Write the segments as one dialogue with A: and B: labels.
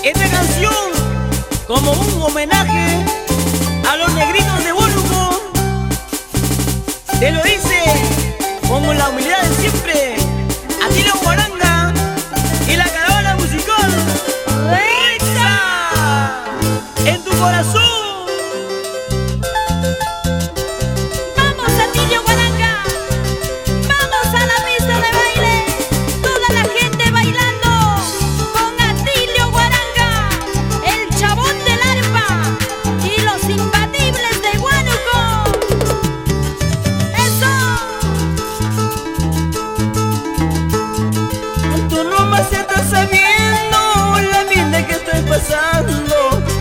A: Esta canción como un homenaje a los negritos de Huánuco. Te lo dice con la humildad de siempre Atilio Guaranga y la caravana musical Rexa en tu corazón.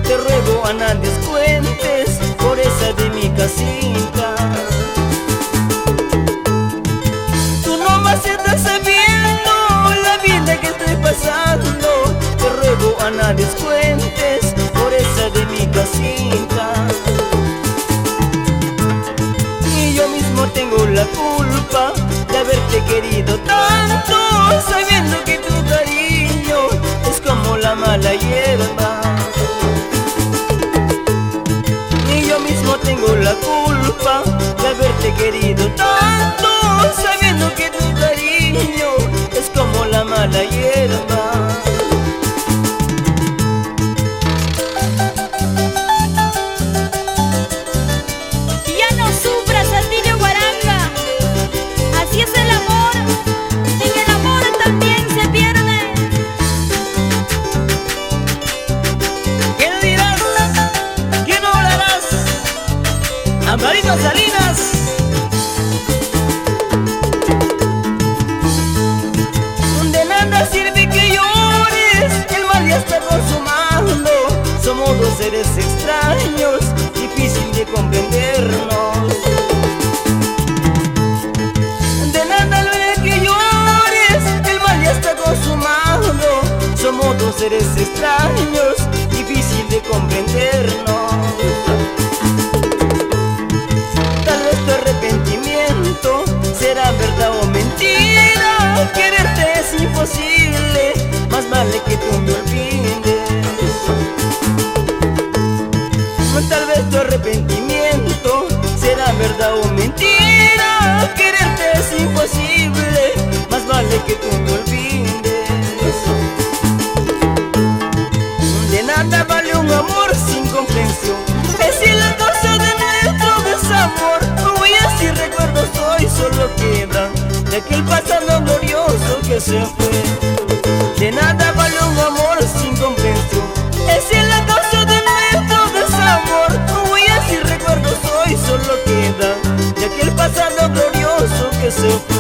B: Te ruego a nadie cuentes por esa de mi casita. Tú nomás estás sabiendo la vida que estoy pasando. Te ruego a nadie cuentes por esa de mi casita. Y yo mismo tengo la culpa de haberte querido tanto, sabiendo que tu cariño es como la mala hierba. Y yo mismo tengo la culpa de haberte querido tanto, sabiendo que tu cariño es como la mala hierba.
A: Amparito Salinas.
B: De nada sirve que llores, el mal ya está consumando. Somos dos seres extraños, difícil de comprendernos. De nada sirve que llores, el mal ya está consumando. Somos dos seres extraños, difícil de comprendernos. ¿Será verdad o mentira? Quererte es imposible, más vale que tú me olvides. Tal vez tu arrepentimiento será verdad o mentira. Quererte es imposible, más vale que tú me olvides. De nada vale un amor sin comprensión, es si la causa de nuestro desamor. Si recuerdos hoy solo quedan de aquel pasado glorioso que se fue. De nada vale un amor sin comprensión, es en la causa de nuestro desamor. Huellas y recuerdos hoy solo quedan de aquel pasado glorioso que se fue.